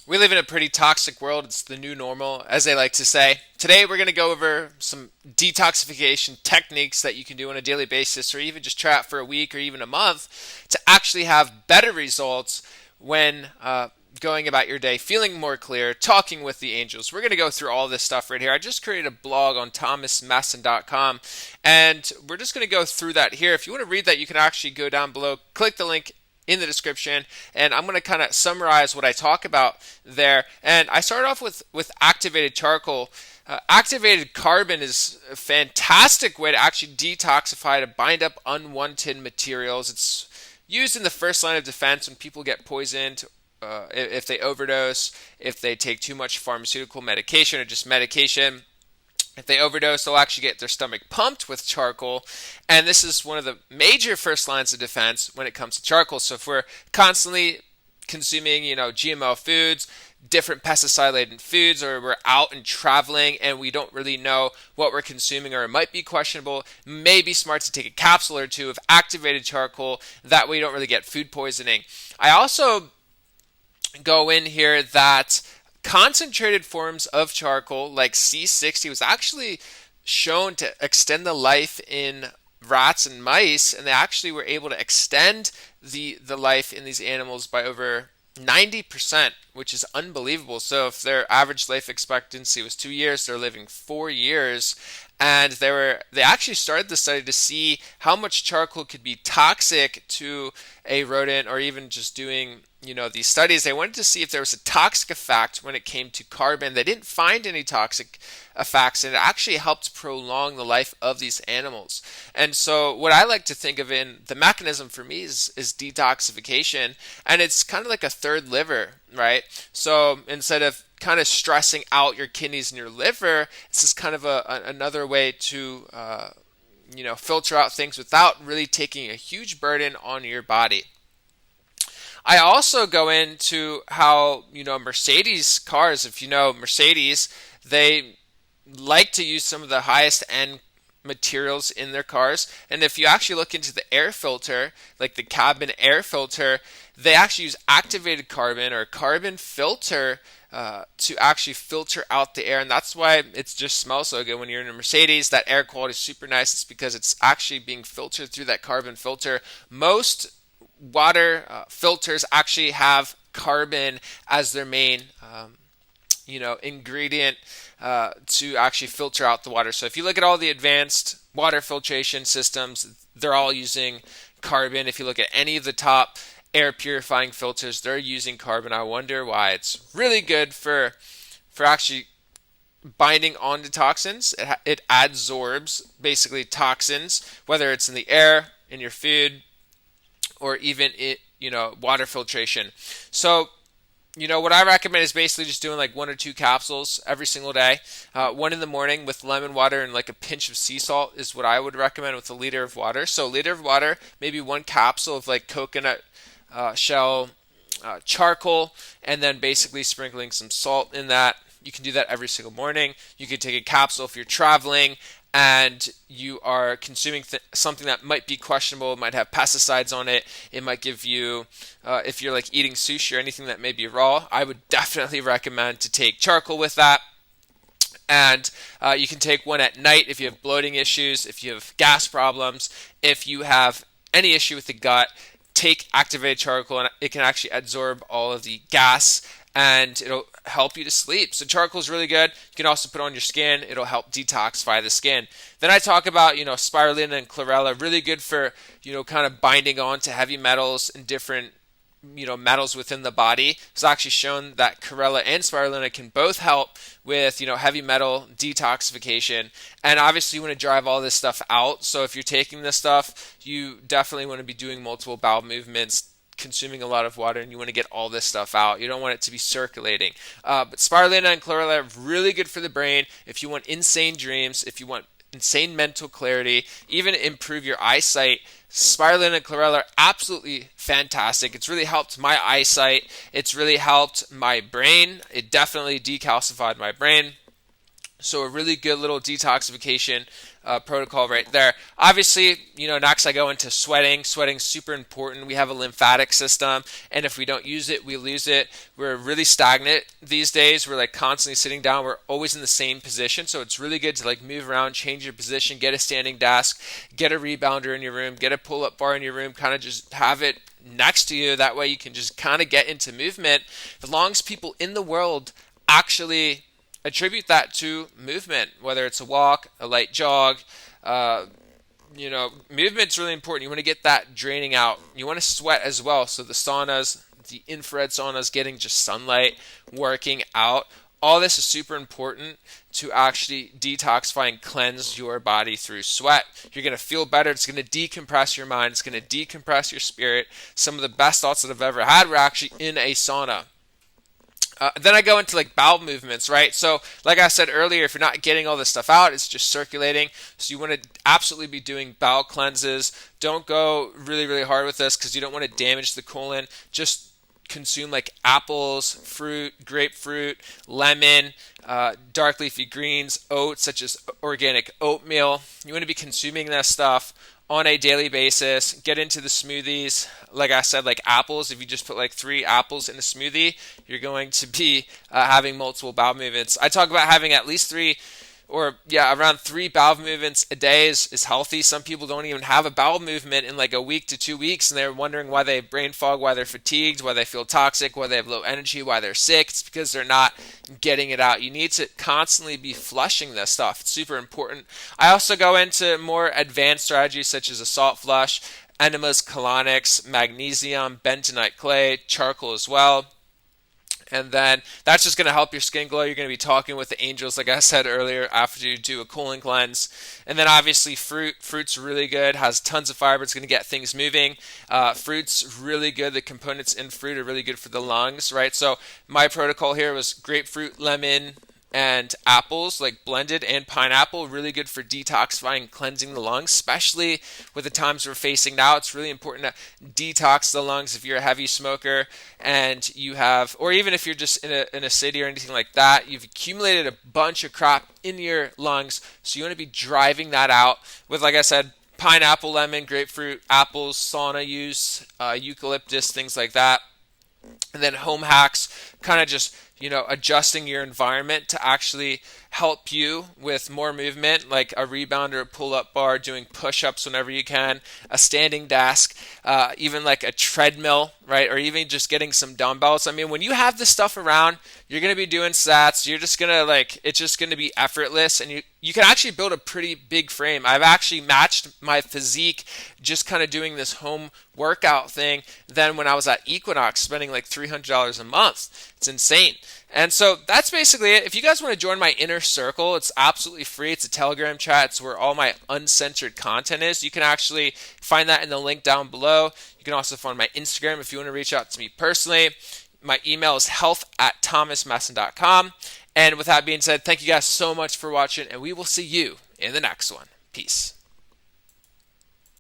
We live in a pretty toxic world. It's the new normal, as they like to say. Today, we're going to go over some detoxification techniques that you can do on a daily basis, or even just try out for a week or even a month to actually have better results when going about your day, feeling more clear, talking with the angels. We're going to go through all this stuff right here. I just created a blog on thomasmesen.com, and we're just going to go through that here. If you want to read that, you can actually go down below, click the link in the description, and I'm going to kind of summarize what I talk about there. And I started off with activated charcoal. Activated carbon is a fantastic way to actually detoxify, to bind up unwanted materials. It's used in the first line of defense when people get poisoned, if they overdose, if they take too much pharmaceutical medication or just medication. If they overdose, they'll actually get their stomach pumped with charcoal. And this is one of the major first lines of defense when it comes to charcoal. So if we're constantly consuming, GMO foods, different pesticide-laden foods, or we're out and traveling and we don't really know what we're consuming, or it might be questionable, it may be smart to take a capsule or two of activated charcoal. That way you don't really get food poisoning. I also go in here that concentrated forms of charcoal like C60 was actually shown to extend the life in rats and mice, and they actually were able to extend the life in these animals by over 90%, which is unbelievable. So if their average life expectancy was 2 years, they're living 4 years. And they actually started the study to see how much charcoal could be toxic to a rodent, or even just doing these studies. They wanted to see if there was a toxic effect when it came to carbon. They didn't find any toxic effects, and it actually helped prolong the life of these animals. And so what I like to think of in the mechanism for me is detoxification, and it's kind of like a third liver, right? So instead of kind of stressing out your kidneys and your liver, it's just kind of another way to filter out things without really taking a huge burden on your body. I also go into how, Mercedes cars, if you know Mercedes, they like to use some of the highest end materials in their cars. And if you actually look into the air filter, like the cabin air filter, they actually use activated carbon or carbon filter to actually filter out the air. And that's why it just smells so good when you're in a Mercedes. That air quality is super nice. It's because it's actually being filtered through that carbon filter. Most water filters actually have carbon as their main ingredient to actually filter out the water. So if you look at all the advanced water filtration systems, they're all using carbon. If you look at any of the top air purifying filters, they're using carbon. I wonder why. It's really good for actually binding onto toxins. It adsorbs basically toxins, whether it's in the air, in your food, or even water filtration. So what I recommend is basically just doing like 1 or 2 capsules every single day. One in the morning with lemon water and like a pinch of sea salt is what I would recommend with a liter of water. So a liter of water, maybe 1 capsule of like coconut shell charcoal, and then basically sprinkling some salt in that. You can do that every single morning. You could take a capsule if you're traveling and you are consuming something that might be questionable. It might have pesticides on it. It might give you, if you're like eating sushi or anything that may be raw, I would definitely recommend to take charcoal with that. And you can take one at night if you have bloating issues, if you have gas problems, if you have any issue with the gut. Take activated charcoal, and it can actually absorb all of the gas, and it'll help you to sleep. So charcoal is really good. You can also put on your skin. It'll help detoxify the skin. Then I talk about, spirulina and chlorella, really good for, kind of binding on to heavy metals and different, metals within the body. It's actually shown that chlorella and spirulina can both help with, heavy metal detoxification. And obviously you want to drive all this stuff out. So if you're taking this stuff, you definitely want to be doing multiple bowel movements, consuming a lot of water, and you want to get all this stuff out. You don't want it to be circulating. But spirulina and chlorella are really good for the brain. If you want insane dreams, if you want insane mental clarity, even improve your eyesight, spirulina and chlorella are absolutely fantastic. It's really helped my eyesight. It's really helped my brain. It definitely decalcified my brain. So a really good little detoxification protocol right there. Obviously, next I go into sweating. Sweating's super important. We have a lymphatic system, and if we don't use it, we lose it. We're really stagnant these days. We're like constantly sitting down. We're always in the same position. So it's really good to like move around, change your position, get a standing desk, get a rebounder in your room, get a pull-up bar in your room, kind of just have it next to you. That way you can just kind of get into movement. As long as people in the world actually attribute that to movement, whether it's a walk, a light jog. Movement's really important. You want to get that draining out. You want to sweat as well. So the saunas, the infrared saunas, getting just sunlight, working out. All this is super important to actually detoxify and cleanse your body through sweat. You're going to feel better. It's going to decompress your mind. It's going to decompress your spirit. Some of the best thoughts that I've ever had were actually in a sauna. Then I go into like bowel movements, right? So like I said earlier, if you're not getting all this stuff out, it's just circulating. So you want to absolutely be doing bowel cleanses. Don't go really, really hard with this because you don't want to damage the colon. Just consume like apples, fruit, grapefruit, lemon, dark leafy greens, oats such as organic oatmeal. You want to be consuming this stuff on a daily basis. Get into the smoothies. Like I said, like apples, if you just put like 3 apples in a smoothie, you're going to be having multiple bowel movements. I talk about having at least around 3 bowel movements a day is healthy. Some people don't even have a bowel movement in like a week to 2 weeks, and they're wondering why they have brain fog, why they're fatigued, why they feel toxic, why they have low energy, why they're sick. It's because they're not getting it out. You need to constantly be flushing this stuff. It's super important. I also go into more advanced strategies such as a salt flush, enemas, colonics, magnesium, bentonite clay, charcoal as well. And then that's just going to help your skin glow. You're going to be talking with the angels, like I said earlier, after you do a colon cleanse. And then obviously fruit. Fruit's really good, has tons of fiber. It's going to get things moving. Fruit's really good. The components in fruit are really good for the lungs, right? So my protocol here was grapefruit, lemon, and apples, like blended, and pineapple, really good for detoxifying, cleansing the lungs, especially with the times we're facing now. It's really important to detox the lungs if you're a heavy smoker and you have, or even if you're just in a city or anything like that, you've accumulated a bunch of crap in your lungs, so you want to be driving that out with, like I said, pineapple, lemon, grapefruit, apples, sauna use, eucalyptus, things like that. And then home hacks, kind of just adjusting your environment to actually help you with more movement, like a rebound or a pull-up bar, doing push-ups whenever you can, a standing desk, even like a treadmill, right? Or even just getting some dumbbells. I mean, when you have this stuff around, you're going to be doing sats. You're just going to it's just going to be effortless, and you can actually build a pretty big frame. I've actually matched my physique just kind of doing this home workout thing than when I was at Equinox spending like $300 a month. It's insane. And so that's basically it. If you guys want to join my inner circle, it's absolutely free. It's a Telegram chat. It's where all my uncensored content is. You can actually find that in the link down below. You can also find my Instagram if you want to reach out to me personally. My email is health@thomasmesen.com. And with that being said, thank you guys so much for watching, and we will see you in the next one. Peace.